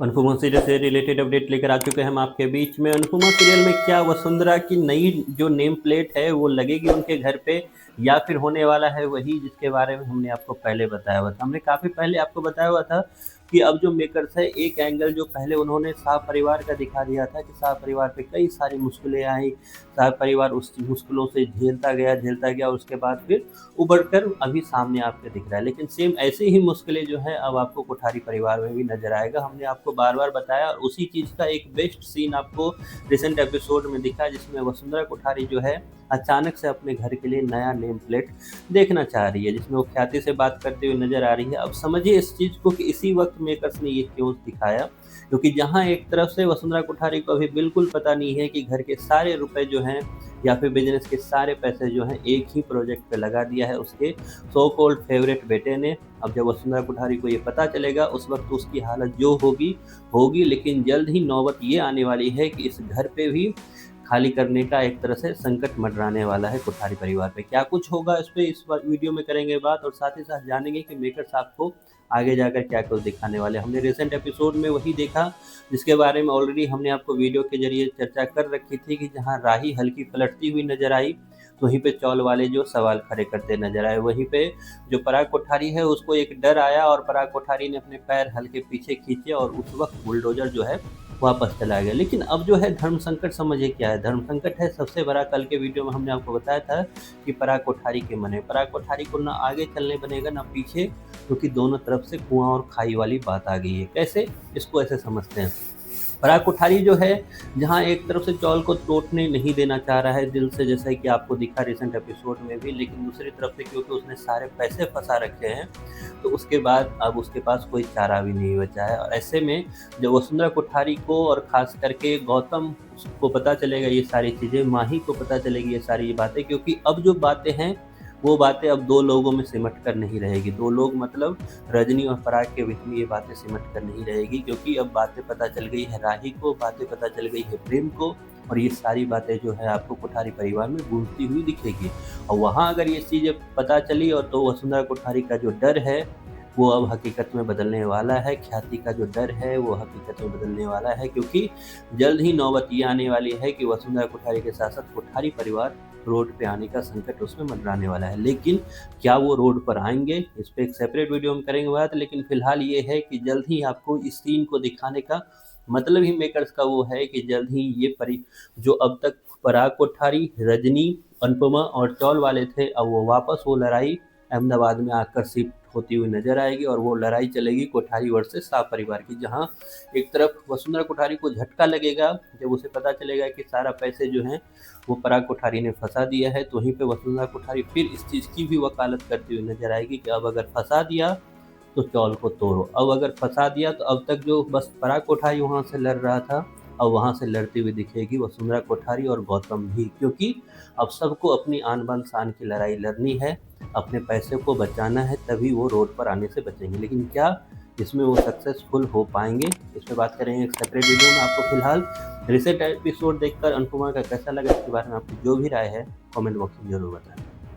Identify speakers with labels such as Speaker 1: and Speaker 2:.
Speaker 1: Anupama serial से related update लेकर आ चुके हैं हम आपके बीच में। अनुपमा सीरियल में क्या वसुंधरा की नई जो नेम प्लेट है वो लगेगी उनके घर पे, या फिर होने वाला है वही जिसके बारे में हमने आपको पहले बताया हुआ था। हमने काफ़ी पहले आपको बताया हुआ था कि अब जो मेकर्स है, एक एंगल जो पहले उन्होंने शाह परिवार का दिखा दिया था कि शाह परिवार पे कई सारी मुश्किलें आई, शाह परिवार उस मुश्किलों से झेलता गया, उसके बाद फिर उभर कर अभी सामने आपके दिख रहा है। लेकिन सेम ऐसे ही मुश्किलें जो है अब आपको कोठारी परिवार में भी नजर आएगा। हमने आपको बार बार बताया और उसी चीज़ का एक बेस्ट सीन आपको रिसेंट एपिसोड में दिखा, जिसमें वसुंधरा कोठारी जो है अचानक से अपने घर के लिए नया नेम प्लेट देखना चाह रही है, जिसमें वो ख्याति से बात करते हुए नजर आ रही है। अब समझिए इस चीज़ को कि इसी वक्त मेकर्स ने ये क्यों दिखाया, क्योंकि जहां एक तरफ से वसुंधरा कोठारी को अभी बिल्कुल पता नहीं है कि घर के सारे रुपए जो हैं या फिर बिजनेस के सारे पैसे जो हैं एक ही प्रोजेक्ट पे लगा दिया है उसके सो कॉल्ड फेवरेट बेटे ने। अब जब वसुंधरा कोठारी को ये पता चलेगा उस वक्त उसकी हालत जो होगी होगी, लेकिन जल्द ही नौबत ये आने वाली है कि इस घर पे भी खाली करने का एक तरह से संकट मंडराने वाला है कोठारी परिवार पे। क्या कुछ होगा इस पे इस वीडियो में करेंगे बात, और साथ ही साथ जानेंगे कि मेकर्स आपको आगे जाकर क्या कुछ दिखाने वाले। हमने रिसेंट एपिसोड में वही देखा जिसके बारे में ऑलरेडी हमने आपको वीडियो के जरिए चर्चा कर रखी थी, कि जहां राही हल्की पलटती हुई नजर आई तो वहीं पे चौल वाले जो सवाल खड़े करते नजर आए। वहीं पे जो पराग कोठारी है उसको एक डर आया और पराग कोठारी ने अपने पैर हल्के पीछे खींचे और उस वक्त बुलडोजर जो है वापस चला गया। लेकिन अब जो है धर्म संकट समझिए क्या है। धर्म संकट है सबसे बड़ा। कल के वीडियो में हमने आपको बताया था कि पराग कोठारी के मन है, पराग कोठारी को ना आगे चलने बनेगा ना पीछे, क्योंकि दोनों तरफ से कुआं और खाई वाली बात आ गई है। कैसे, इसको ऐसे समझते हैं। पराग कोठारी जो है जहां एक तरफ से चौल को टूटने नहीं देना चाह रहा है दिल से, जैसा कि आपको दिखा रिसेंट एपिसोड में भी, लेकिन दूसरी तरफ से क्योंकि उसने सारे पैसे फंसा रखे हैं तो उसके बाद अब उसके पास कोई चारा भी नहीं बचा है। और ऐसे में जब वसुंधरा कोठारी को और खास करके गौतम को पता चलेगा ये सारी चीज़ें, माही को पता चलेगी ये सारी बातें, क्योंकि अब जो बातें हैं वो बातें अब दो लोगों में सिमट कर नहीं रहेगी। दो लोग मतलब रजनी और पराग के बीच में ये बातें सिमट कर नहीं रहेगी, क्योंकि अब बातें पता चल गई है राही को, बातें पता चल गई है प्रेम को, और ये सारी बातें जो है आपको कोठारी परिवार में गूंजती हुई दिखेगी। और वहाँ अगर ये चीज़ें पता चली और तो वसुंधरा कोठारी का जो डर है वो अब हकीकत में बदलने वाला है। ख्याति का जो डर है वो हकीकत में बदलने वाला है, क्योंकि जल्द ही नौबत ये आने वाली है कि वसुंधरा कोठारी के साथ साथ कोठारी परिवार रोड पे आने का संकट उसमें मंडराने वाला है। लेकिन क्या वो रोड पर आएंगे, इस पर एक सेपरेट वीडियो में करेंगे बात। लेकिन फिलहाल ये है कि जल्द ही आपको इस सीन को दिखाने का मतलब ही मेकर्स का वो है कि जल्द ही ये जो अब तक पराग कोठारी, रजनी, अनुपमा और चौल वाले थे, अब वो वापस वो लड़ाई अहमदाबाद में आकर शिफ्ट होती हुई नजर आएगी। और वो लड़ाई चलेगी कोठारी वर्सेस शाह परिवार की, जहां एक तरफ वसुंधरा कोठारी को झटका लगेगा जब उसे पता चलेगा कि सारा पैसे जो हैं वो पराग कोठारी ने फंसा दिया है, तो वहीं पे वसुंधरा कोठारी फिर इस चीज़ की भी वकालत करती हुई नजर आएगी कि अब अगर फंसा दिया तो चौल को तोड़ो, अब अगर फंसा दिया तो अब तक जो बस पराग कोठारी वहाँ से लड़ रहा था अब वहाँ से लड़ती हुई दिखेगी वसुंधरा कोठारी और गौतम भी, क्योंकि अब सबको अपनी आन बान शान की लड़ाई लड़नी है, अपने पैसे को बचाना है, तभी वो रोड पर आने से बचेंगे। लेकिन क्या इसमें वो सक्सेसफुल हो पाएंगे, इस पर बात करेंगे एक सेपरेट वीडियो में। आपको फिलहाल रिसेंट एपिसोड देखकर अनुपमा का कैसा लगा, इसके बारे में आपकी जो भी राय है कमेंट बॉक्स में जरूर बताएं।